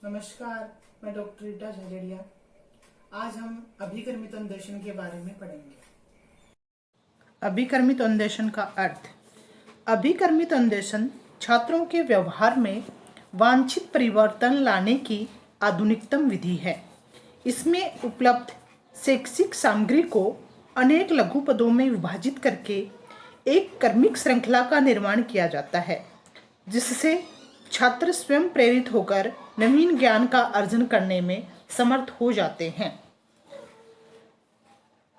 नमस्कार, मैं डॉक्टर रीटा झंझड़िया। आज हम अभिकर्मित अन्वेषण के बारे में पढ़ेंगे। अभिकर्मित अन्वेषण का अर्थ। अभिकर्मित अन्वेषण छात्रों के व्यवहार में वांछित परिवर्तन लाने की आधुनिकतम विधि है। इसमें उपलब्ध शैक्षिक सामग्री को अनेक लघु पदों में विभाजित करके एक क्रमिक श्रृंखला का निर्माण किया जाता है, जिससे छात्र स्वयं प्रेरित होकर नवीन ज्ञान का अर्जन करने में समर्थ हो जाते हैं।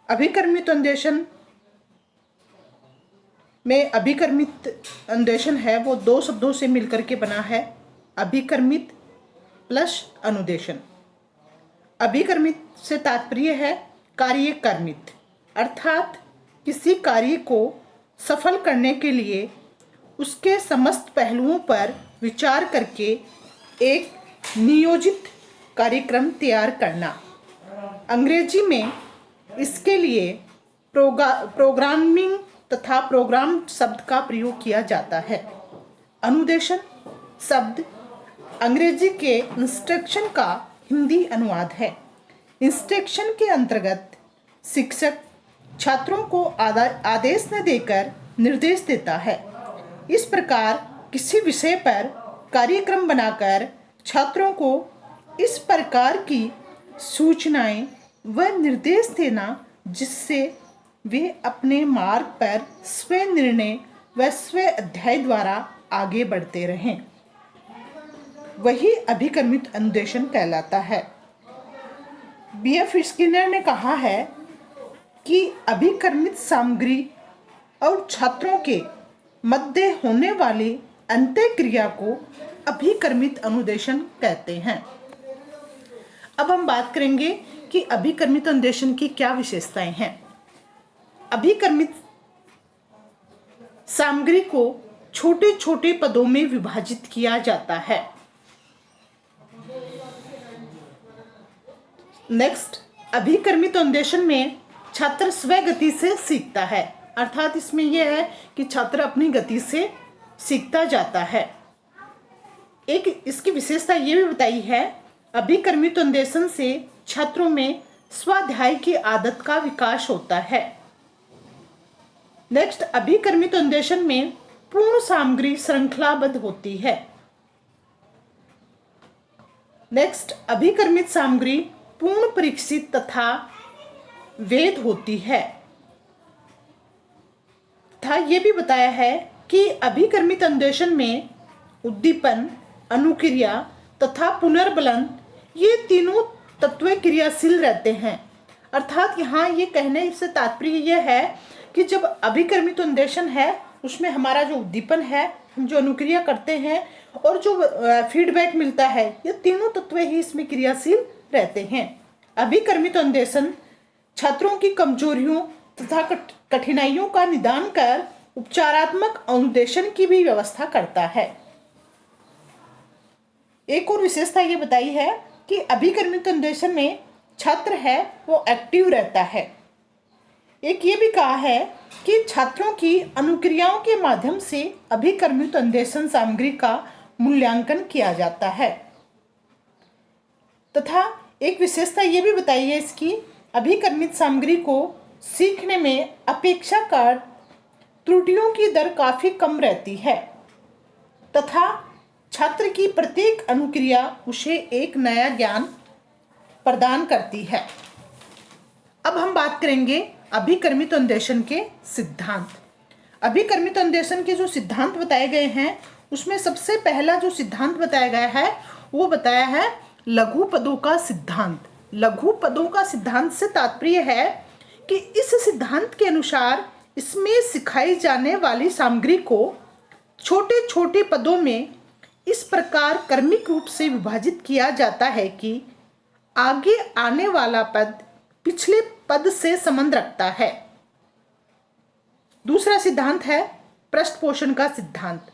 अभिकर्मित अन्वेषण में अभिकर्मित अन्वेषण है वो दो शब्दों से मिलकर के बना है, अभिकर्मित प्लस अनुदेशन। अभिकर्मित से तात्पर्य है कार्यकर्मित, अर्थात किसी कार्य को सफल करने के लिए उसके समस्त पहलुओं पर विचार करके एक नियोजित कार्यक्रम तैयार करना। अंग्रेजी में इसके लिए प्रोग्रामिंग तथा प्रोग्राम शब्द का प्रयोग किया जाता है। अनुदेशन शब्द अंग्रेजी के इंस्ट्रक्शन का हिंदी अनुवाद है। इंस्ट्रक्शन के अंतर्गत शिक्षक छात्रों को आदेश न देकर निर्देश देता है। इस प्रकार किसी विषय पर कार्यक्रम बनाकर छात्रों को इस प्रकार की सूचनाएं व निर्देश देना जिससे वे अपने मार्ग पर स्व निर्णय व स्व अध्याय द्वारा आगे बढ़ते रहें, वही अभिकर्मित अनुदेशन कहलाता है। B.F. स्किनर ने कहा है कि अभिकर्मित सामग्री और छात्रों के मध्य होने वाली अंतःक्रिया को अभिकर्मित अनुदेशन कहते हैं। अब हम बात करेंगे कि अभिकर्मित अनुदेशन की क्या विशेषताएं हैं। अभिकर्मित सामग्री को छोटे छोटे पदों में विभाजित किया जाता है। नेक्स्ट, अभिकर्मित अनुदेशन में छात्र स्वगति से सीखता है, अर्थात इसमें यह है कि छात्र अपनी गति से सीखता जाता है। एक इसकी विशेषता ये भी बताई है, अभिकर्मित अन्वेषण से छात्रों में स्वाध्याय की आदत का विकास होता है। नेक्स्ट, अभिकर्मित अन्वेषण में पूर्ण सामग्री श्रृंखलाबद्ध होती है। नेक्स्ट, अभिकर्मित सामग्री पूर्ण परीक्षित तथा वैध होती है। तथा ये भी बताया है कि अभिकर्मित अन्वेषण में उद्दीपन, अनुक्रिया तथा पुनर्बलन ये तीनों तत्व क्रियाशील रहते हैं। अर्थात यहाँ ये कहने से तात्पर्य यह है कि जब अभिकर्मित अन्वेषण है उसमें हमारा जो उद्दीपन है, हम जो अनुक्रिया करते हैं और जो फीडबैक मिलता है, ये तीनों तत्व ही इसमें क्रियाशील रहते हैं। अभिकर्मित अन्वेषण छात्रों की कमजोरियों तथा कठिनाइयों का निदान कर उपचारात्मक अनुदेशन की भी व्यवस्था करता है। एक और विशेषता ये बताई है कि अभिकर्मित अन्वेषण में छात्र है वो एक्टिव रहता है। एक ये भी कहा है कि छात्रों की अनुक्रियाओं के माध्यम से अभिकर्मित अन्वेषण सामग्री का मूल्यांकन किया जाता है। तथा एक विशेषता ये भी बताई है इसकी, अभिकर्मित सामग्री को सीखने में अपेक्षाकृत त्रुटियों की दर काफ़ी कम रहती है तथा छात्र की प्रत्येक अनुक्रिया उसे एक नया ज्ञान प्रदान करती है। अब हम बात करेंगे अभिकर्मित अन्वेषण के सिद्धांत। अभिकर्मित अन्वेषण के जो सिद्धांत बताए गए हैं उसमें सबसे पहला जो सिद्धांत बताया गया है वो बताया है लघु पदों का सिद्धांत। लघु पदों का सिद्धांत से तात्पर्य है कि इस सिद्धांत के अनुसार इसमें सिखाई जाने वाली सामग्री को छोटे छोटे पदों में इस प्रकार क्रमिक रूप से विभाजित किया जाता है कि आगे आने वाला पद पिछले पद से संबंध रखता है। दूसरा सिद्धांत है पृष्ठपोषण का सिद्धांत।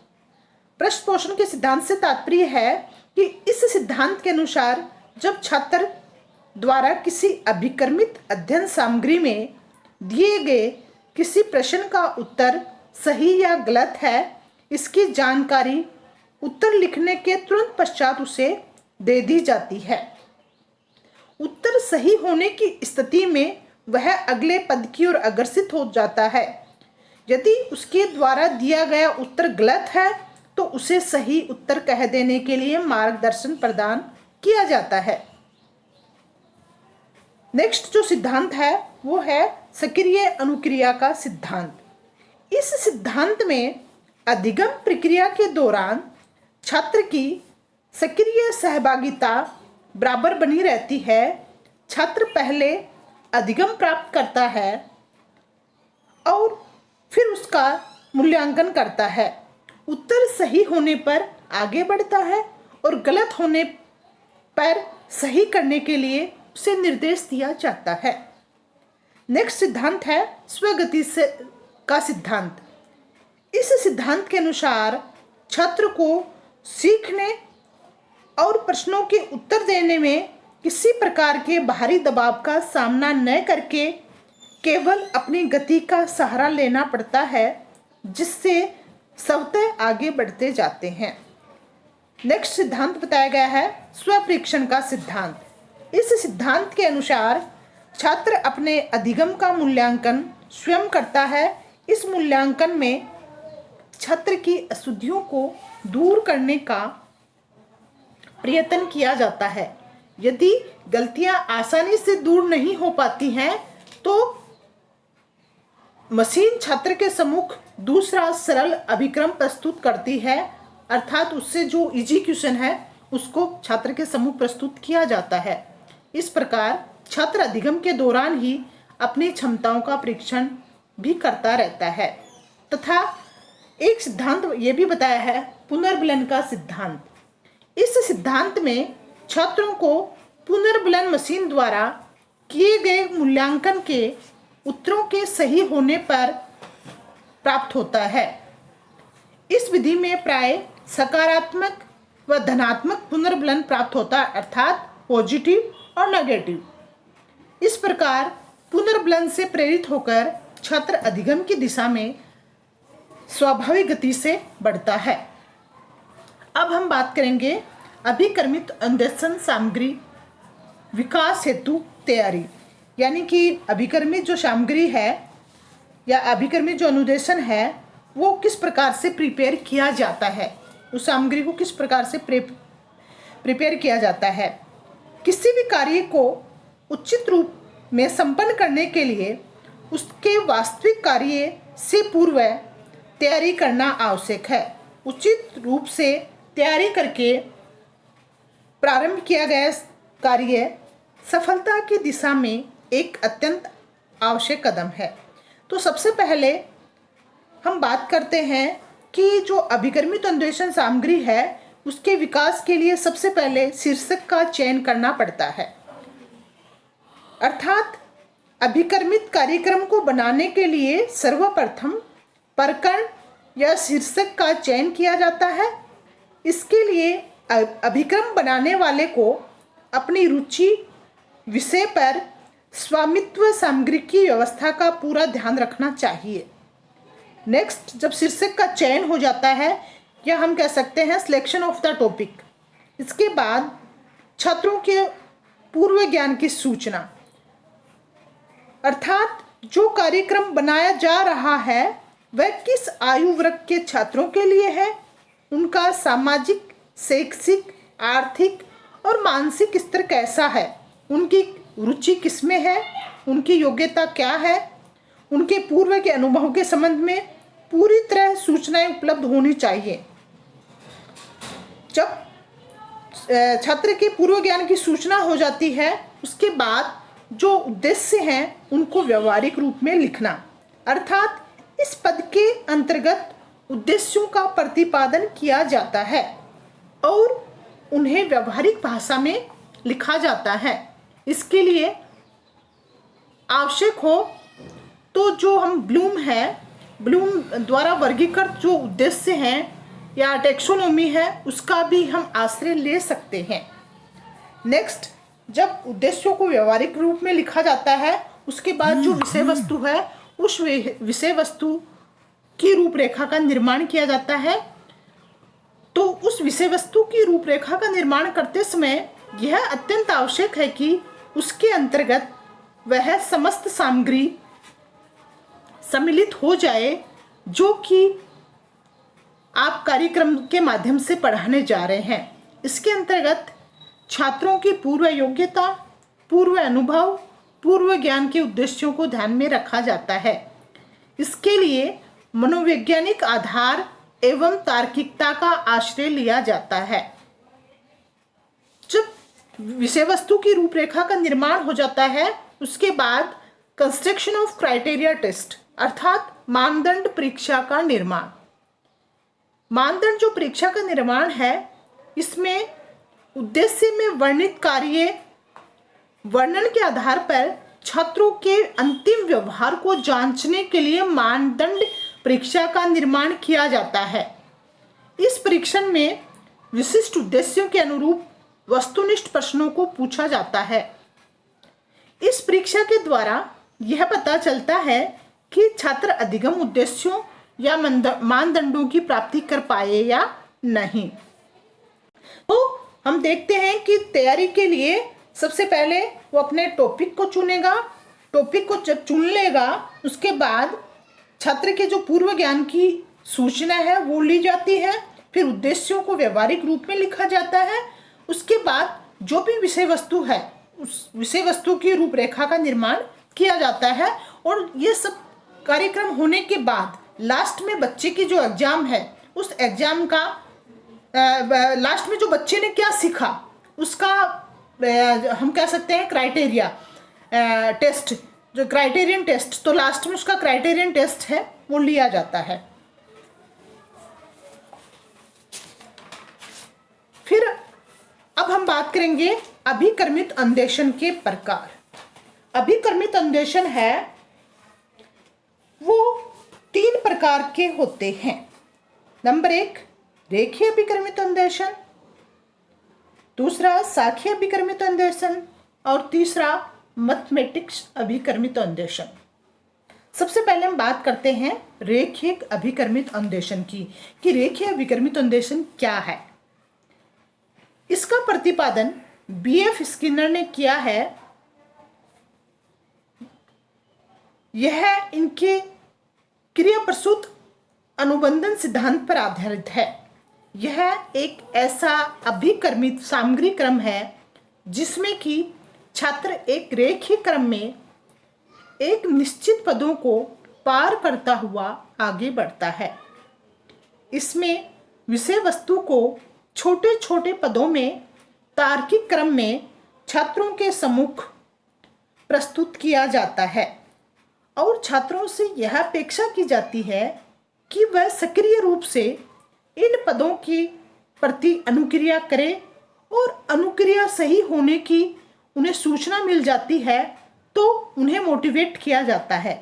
पृष्ठपोषण के सिद्धांत से तात्पर्य है कि इस सिद्धांत के अनुसार जब छात्र द्वारा किसी अभिकर्मित अध्ययन सामग्री में दिए गए किसी प्रश्न का उत्तर सही या गलत है, इसकी जानकारी उत्तर लिखने के तुरंत पश्चात उसे दे दी जाती है। उत्तर सही होने की स्थिति में वह अगले पद की ओर अग्रसित हो जाता है। यदि उसके द्वारा दिया गया उत्तर गलत है तो उसे सही उत्तर कह देने के लिए मार्गदर्शन प्रदान किया जाता है। नेक्स्ट जो सिद्धांत है वो है सक्रिय अनुक्रिया का सिद्धांत। इस सिद्धांत में अधिगम प्रक्रिया के दौरान छात्र की सक्रिय सहभागिता बराबर बनी रहती है। छात्र पहले अधिगम प्राप्त करता है और फिर उसका मूल्यांकन करता है। उत्तर सही होने पर आगे बढ़ता है और गलत होने पर सही करने के लिए उसे निर्देश दिया जाता है। नेक्स्ट सिद्धांत है स्वगति से का सिद्धांत। इस सिद्धांत के अनुसार छात्र को सीखने और प्रश्नों के उत्तर देने में किसी प्रकार के बाहरी दबाव का सामना न करके केवल अपनी गति का सहारा लेना पड़ता है, जिससे स्वतः आगे बढ़ते जाते हैं। नेक्स्ट सिद्धांत बताया गया है स्वपरीक्षण का सिद्धांत। इस सिद्धांत के अनुसार छात्र अपने अधिगम का मूल्यांकन स्वयं करता है। इस मूल्यांकन में छात्र की अशुद्धियों को दूर करने का प्रयत्न किया जाता है। यदि गलतियां आसानी से दूर नहीं हो पाती हैं तो मशीन छात्र के सम्मुख दूसरा सरल अभिक्रम प्रस्तुत करती है, अर्थात उससे जो इजी क्वेश्चन है उसको छात्र के सम्मुख प्रस्तुत किया जाता है। इस प्रकार छात्र अधिगम के दौरान ही अपनी क्षमताओं का परीक्षण भी करता रहता है। तथा एक सिद्धांत ये भी बताया है पुनर्बलन का सिद्धांत। इस सिद्धांत में छात्रों को पुनर्बलन मशीन द्वारा किए गए मूल्यांकन के उत्तरों के सही होने पर प्राप्त होता है। इस विधि में प्राय सकारात्मक व धनात्मक पुनर्बलन प्राप्त होता है, अर्थात पॉजिटिव और नेगेटिव। इस प्रकार पुनर्बलन से प्रेरित होकर छात्र अधिगम की दिशा में स्वाभाविक गति से बढ़ता है। अब हम बात करेंगे अभिकर्मित अन्वेषण सामग्री विकास हेतु तैयारी, यानी कि अभिकर्मित जो सामग्री है या अभिकर्मित जो अनुदेशन है वो किस प्रकार से प्रिपेयर किया जाता है, उस सामग्री को किस प्रकार से प्रिपेयर किया जाता है। किसी भी कार्य को उचित रूप में संपन्न करने के लिए उसके वास्तविक कार्य से पूर्व तैयारी करना आवश्यक है। उचित रूप से तैयारी करके प्रारंभ किया गया कार्य सफलता की दिशा में एक अत्यंत आवश्यक कदम है। तो सबसे पहले हम बात करते हैं कि जो अभिकर्मित अन्वेषण सामग्री है उसके विकास के लिए सबसे पहले शीर्षक का चयन करना पड़ता है, अर्थात अभिकर्मित कार्यक्रम को बनाने के लिए सर्वप्रथम प्रकरण या शीर्षक का चयन किया जाता है। इसके लिए अभिक्रम बनाने वाले को अपनी रुचि विषय पर स्वामित्व सामग्री की व्यवस्था का पूरा ध्यान रखना चाहिए। नेक्स्ट, जब शीर्षक का चयन हो जाता है या हम कह सकते हैं सिलेक्शन ऑफ द टॉपिक, इसके बाद छात्रों के पूर्व ज्ञान की सूचना, अर्थात जो कार्यक्रम बनाया जा रहा है वह किस आयु वर्ग के छात्रों के लिए है, उनका सामाजिक, शैक्षिक, आर्थिक और मानसिक स्तर कैसा है, उनकी रुचि किसमें है, उनकी योग्यता क्या है, उनके पूर्व के अनुभव के संबंध में पूरी तरह सूचनाएं उपलब्ध होनी चाहिए। जब छात्र के पूर्व ज्ञान की सूचना हो जाती है उसके बाद जो उद्देश्य हैं उनको व्यवहारिक रूप में लिखना, अर्थात इस पद के अंतर्गत उद्देश्यों का प्रतिपादन किया जाता है और उन्हें व्यवहारिक भाषा में लिखा जाता है। इसके लिए आवश्यक हो तो जो हम ब्लूम द्वारा वर्गीकृत जो उद्देश्य हैं या टैक्सोनॉमी है उसका भी हम आश्रय ले सकते हैं। नेक्स्ट, जब उद्देश्यों को व्यवहारिक रूप में लिखा जाता है उसके बाद जो विषय वस्तु है उस विषय वस्तु की रूपरेखा का निर्माण किया जाता है तो उस विषय वस्तु की रूपरेखा का निर्माण करते समय यह अत्यंत आवश्यक है कि उसके अंतर्गत वह समस्त सामग्री सम्मिलित हो जाए जो कि आप कार्यक्रम के माध्यम से पढ़ाने जा रहे हैं। इसके अंतर्गत छात्रों की पूर्व योग्यता, पूर्व अनुभव, पूर्व ज्ञान के उद्देश्यों को ध्यान में रखा जाता है। इसके लिए मनोवैज्ञानिक आधार एवं तार्किकता का आश्रय लिया जाता है। जब विषय वस्तु की रूपरेखा का निर्माण हो जाता है, उसके बाद कंस्ट्रक्शन ऑफ क्राइटेरिया टेस्ट अर्थात मानदंड परीक्षा का निर्माण। मानदंड जो परीक्षा का निर्माण है, इसमें उद्देश्य में वर्णित कार्य वर्णन के आधार पर छात्रों के अंतिम व्यवहार को जांचने के लिए मानदंड परीक्षा का निर्माण किया जाता है। इस परीक्षण में विशिष्ट उद्देश्यों के अनुरूप वस्तुनिष्ठ प्रश्नों को पूछा जाता है। इस परीक्षा के द्वारा यह पता चलता है कि छात्र अधिगम उद्देश्यों या मानदंडों की प्राप्ति कर पाए या नहीं। तो हम देखते हैं कि तैयारी के लिए सबसे पहले वो अपने टॉपिक को चुनेगा। टॉपिक को जब चुन लेगा, उसके बाद छात्र के जो पूर्व ज्ञान की सूचना है वो ली जाती है। फिर उद्देश्यों को व्यवहारिक रूप में लिखा जाता है। उसके बाद जो भी विषय वस्तु है, उस विषय वस्तु की रूपरेखा का निर्माण किया जाता है। और ये सब कार्यक्रम होने के बाद लास्ट में बच्चे की जो एग्जाम है, उस एग्जाम का लास्ट में जो बच्चे ने क्या सीखा उसका हम कह सकते हैं क्राइटेरिया टेस्ट, जो क्राइटेरियन टेस्ट, तो लास्ट में उसका क्राइटेरियन टेस्ट है वो लिया जाता है। फिर अब हम बात करेंगे अभिकर्मित अन्वेषण के प्रकार। अभिकर्मित अन्वेषण है वो 3 प्रकार के होते हैं। नंबर 1 रेखीय अभिकर्मित अन्वेषण, दूसरा साखी अभिकर्मित अन्वेषण और तीसरा मैथमेटिक्स अभिकर्मित अन्वेषण। सबसे पहले हम बात करते हैं रेखीय अभिकर्मित अन्वेषण की, कि रेखीय अभिकर्मित अन्वेषण क्या है। इसका प्रतिपादन बीएफ स्किनर ने किया है। यह इनके क्रिया प्रसूत अनुबंधन सिद्धांत पर आधारित है। यह एक ऐसा अभिकर्मित सामग्री क्रम है जिसमें कि छात्र एक रेखीय क्रम में एक निश्चित पदों को पार करता हुआ आगे बढ़ता है। इसमें विषय वस्तु को छोटे छोटे पदों में तार्किक क्रम में छात्रों के सम्मुख प्रस्तुत किया जाता है और छात्रों से यह अपेक्षा की जाती है कि वह सक्रिय रूप से इन पदों की प्रति अनुक्रिया करें और अनुक्रिया सही होने की उन्हें सूचना मिल जाती है तो उन्हें मोटिवेट किया जाता है।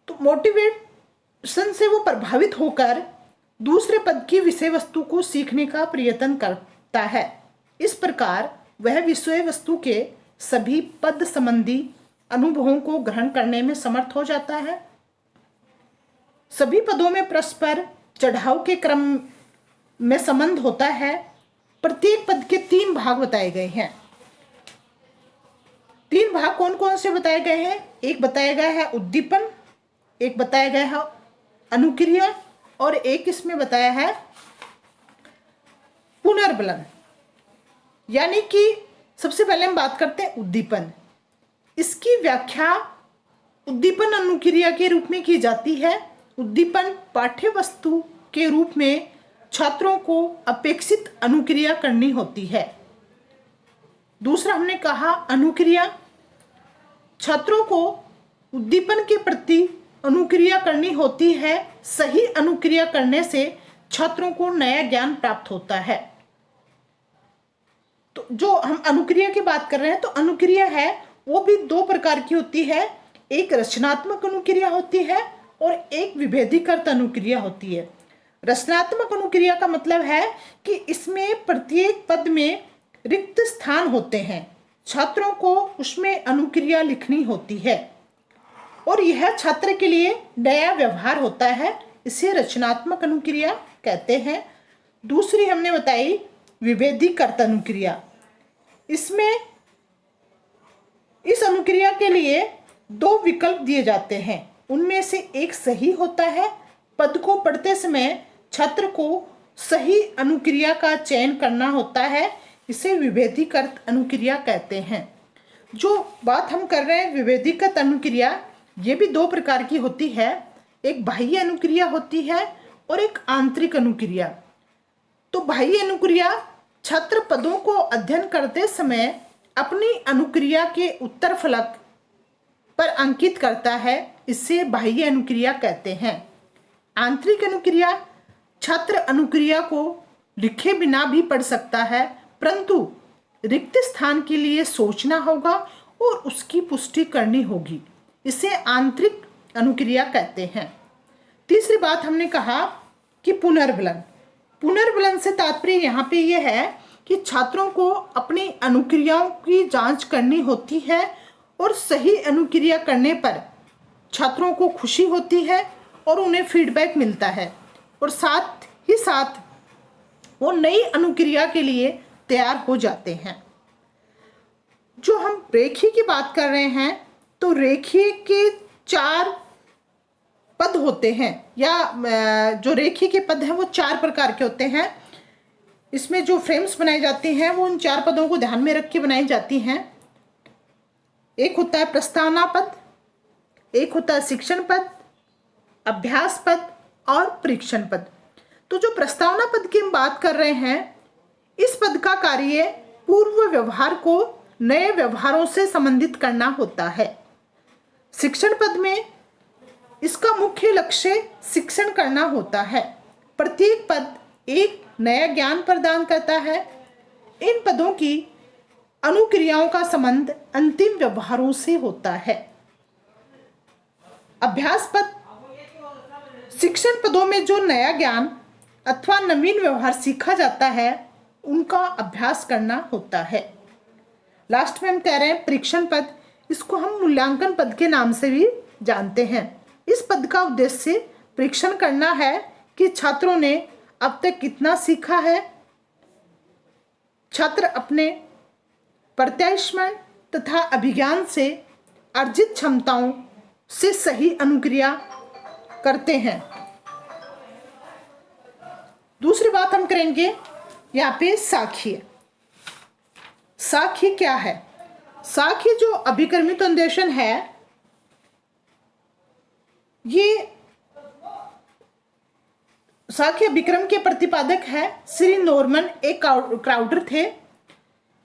तो मोटिवेशन से वो प्रभावित होकर दूसरे पद की विषय वस्तु को सीखने का प्रयत्न करता है। इस प्रकार वह विषय वस्तु के सभी पद संबंधी अनुभवों को ग्रहण करने में समर्थ हो जाता है। सभी पदों में परस्पर चढ़ाव के क्रम में संबंध होता है। प्रत्येक पद के 3 भाग बताए गए हैं। 3 भाग कौन कौन से बताए गए हैं? एक बताया गया है उद्दीपन, एक बताया गया है अनुक्रिया और एक इसमें बताया है पुनर्बलन। यानी कि सबसे पहले हम बात करते हैं उद्दीपन। इसकी व्याख्या उद्दीपन अनुक्रिया के रूप में की जाती है। उद्दीपन पाठ्य वस्तु के रूप में छात्रों को अपेक्षित अनुक्रिया करनी होती है। दूसरा हमने कहा अनुक्रिया, छात्रों को उद्दीपन के प्रति अनुक्रिया करनी होती है। सही अनुक्रिया करने से छात्रों को नया ज्ञान प्राप्त होता है। तो जो हम अनुक्रिया की बात कर रहे हैं, तो अनुक्रिया है वो भी 2 प्रकार की होती है। एक रचनात्मक अनुक्रिया होती है और एक विभेदीकृत अनुक्रिया होती है। रचनात्मक अनुक्रिया का मतलब है कि इसमें प्रत्येक पद में रिक्त स्थान होते हैं, छात्रों को उसमें अनुक्रिया लिखनी होती है और यह छात्र के लिए नया व्यवहार होता है। इसे रचनात्मक अनुक्रिया कहते हैं। दूसरी हमने बताई विभेदीकृत अनुक्रिया। इसमें इस अनुक्रिया के लिए 2 विकल्प दिए जाते हैं, उनमें से एक सही होता है। पद को पढ़ते समय छात्र को सही अनुक्रिया का चयन करना होता है, इसे विभेदीकृत अनुक्रिया कहते हैं। जो बात हम कर रहे हैं विभेदीकृत अनुक्रिया, ये भी 2 प्रकार की होती है, एक बाह्य अनुक्रिया होती है और एक आंतरिक अनुक्रिया। तो बाह्य अनुक्रिया छात्र पदों को अध्ययन करते समय अपनी अनुक्रिया के उत्तर फलक पर अंकित करता है, इसे बाह्य अनुक्रिया कहते हैं। आंतरिक अनुक्रिया छात्र अनुक्रिया को लिखे बिना भी पढ़ सकता है, परंतु रिक्त स्थान के लिए सोचना होगा और उसकी पुष्टि करनी होगी, इसे आंतरिक अनुक्रिया कहते हैं। तीसरी बात हमने कहा कि पुनर्बलन। पुनर्बलन से तात्पर्य यहाँ पे यह है कि छात्रों को अपनी अनुक्रियाओं की जांच करनी होती है और सही अनुक्रिया करने पर छात्रों को खुशी होती है और उन्हें फीडबैक मिलता है और साथ ही साथ वो नई अनुक्रिया के लिए तैयार हो जाते हैं। जो हम रेखीय की बात कर रहे हैं तो रेखीय के 4 पद होते हैं, या जो रेखीय के पद हैं वो 4 प्रकार के होते हैं। इसमें जो फ्रेम्स बनाई जाती हैं वो उन 4 पदों को ध्यान में रख के बनाई जाती हैं। एक होता है प्रस्तावना पद, एक होता है शिक्षण पद, अभ्यास पद और परीक्षण पद। तो जो प्रस्तावना पद की हम बात कर रहे हैं, इस पद का कार्य पूर्व व्यवहार को नए व्यवहारों से संबंधित करना होता है। शिक्षण पद में इसका मुख्य लक्ष्य शिक्षण करना होता है। प्रत्येक पद एक नया ज्ञान प्रदान करता है। इन पदों की अनुक्रियाओं का संबंध अंतिम व्यवहारों से होता है। अभ्यास पद शिक्षण पदों में जो नया ज्ञान अथवा नवीन व्यवहार सीखा जाता है उनका अभ्यास करना होता है। लास्ट में हम कह रहे हैं परीक्षण पद, इसको हम मूल्यांकन पद के नाम से भी जानते हैं। इस पद का उद्देश्य परीक्षण करना है कि छात्रों ने अब तक कितना सीखा है। छात्र अपने प्रत्यास्मरण तथा अभिज्ञान से अर्जित क्षमताओं से सही अनुक्रिया करते हैं। दूसरी बात हम करेंगे यहाँ पे साखी। साखी क्या है? साखी जो अभिक्रमित अन्वेषण है, ये साखी अभिक्रम के प्रतिपादक है श्री नॉर्मन ए क्राउडर थे।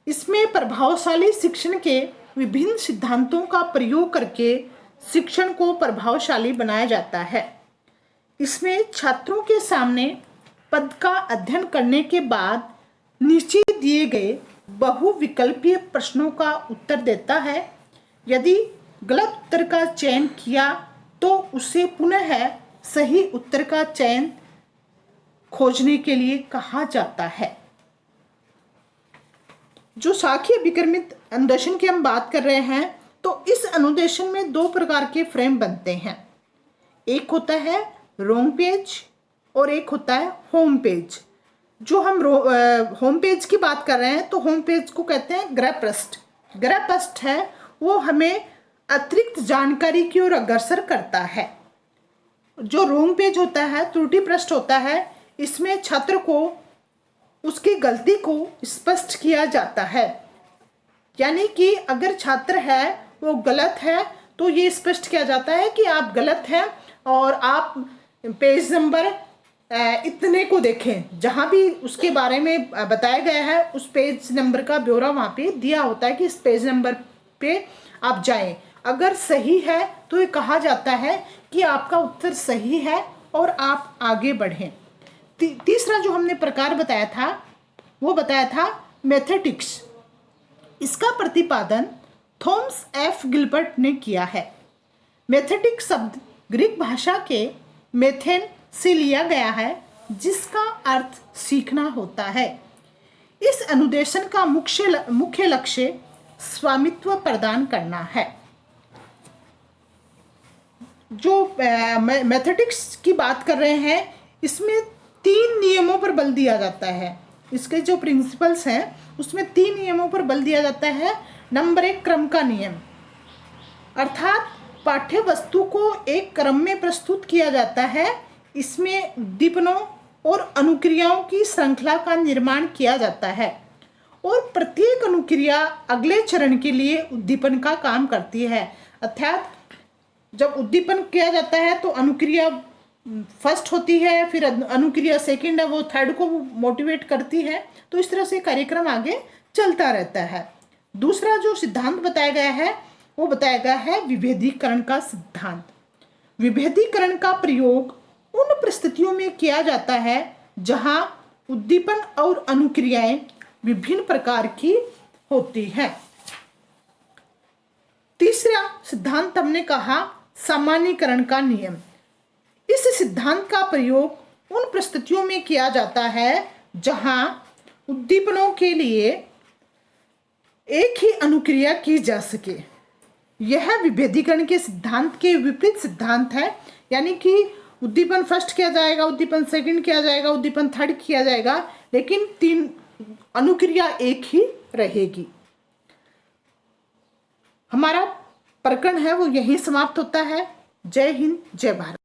इसमें प्रभावशाली शिक्षण के विभिन्न सिद्धांतों का प्रयोग करके शिक्षण को प्रभावशाली बनाया जाता है। इसमें छात्रों के सामने पद का अध्ययन करने के बाद नीचे दिए गए बहुविकल्पीय प्रश्नों का उत्तर देता है। यदि गलत उत्तर का चयन किया तो उसे पुनः सही उत्तर का चयन खोजने के लिए कहा जाता है। जो साखी अभिक्रमित अनुदेशन की हम बात कर रहे हैं, तो इस अनुदेशन में 2 प्रकार के फ्रेम बनते हैं। एक होता है रोंग पेज और एक होता है होम पेज। जो हम होम पेज की बात कर रहे हैं तो होम पेज को कहते हैं गृह पृष्ठ। गृह पृष्ठ है वो हमें अतिरिक्त जानकारी की ओर अग्रसर करता है। जो रोंग पेज होता है, त्रुटि पृष्ठ होता है, इसमें छात्र को उसकी गलती को स्पष्ट किया जाता है। यानी कि अगर छात्र है वो गलत है तो ये स्पष्ट किया जाता है कि आप गलत हैं और आप पेज नंबर इतने को देखें। जहाँ भी उसके बारे में बताया गया है उस पेज नंबर का ब्यौरा वहाँ पे दिया होता है कि इस पेज नंबर पे आप जाएं। अगर सही है तो ये कहा जाता है कि आपका उत्तर सही है और आप आगे बढ़ें। तीसरा जो हमने प्रकार बताया था वो बताया था मैथेटिक्स। इसका प्रतिपादन थॉमस एफ गिलबर्ट ने किया है। मैथेटिक्स शब्द ग्रीक भाषा के मैथेन से लिया गया है, जिसका अर्थ सीखना होता है। इस अनुदेशन का मुख्य लक्ष्य स्वामित्व प्रदान करना है। जो मैथेटिक्स की बात कर रहे हैं, इसमें 3 नियमों पर बल दिया जाता है। इसके जो प्रिंसिपल्स हैं उसमें 3 नियमों पर बल दिया जाता है। नंबर 1, क्रम का नियम, अर्थात पाठ्य वस्तु को एक क्रम में प्रस्तुत किया जाता है। इसमें उद्दीपनों और अनुक्रियाओं की श्रृंखला का निर्माण किया जाता है और प्रत्येक अनुक्रिया अगले चरण के लिए उद्दीपन का काम करती है। अर्थात जब उद्दीपन किया जाता है तो अनुक्रिया फर्स्ट होती है, फिर अनुक्रिया सेकंड है, वो थर्ड को मोटिवेट करती है। तो इस तरह से कार्यक्रम आगे चलता रहता है। दूसरा जो सिद्धांत बताया गया है वो बताया गया है विभेदीकरण का सिद्धांत। विभेदीकरण का प्रयोग उन परिस्थितियों में किया जाता है जहां उद्दीपन और अनुक्रियाएं विभिन्न प्रकार की होती हैं। तीसरा सिद्धांत हमने कहा सामान्यीकरण का नियम। इस सिद्धांत का प्रयोग उन परिस्थितियों में किया जाता है जहां उद्दीपनों के लिए एक ही अनुक्रिया की जा सके। यह विभेदीकरण के सिद्धांत के विपरीत सिद्धांत है, यानी कि उद्दीपन फर्स्ट किया जाएगा, उद्दीपन सेकंड किया जाएगा, उद्दीपन थर्ड किया जाएगा, लेकिन 3 अनुक्रिया एक ही रहेगी। हमारा प्रकरण है वो यहीं समाप्त होता है। जय हिंद, जय भारत।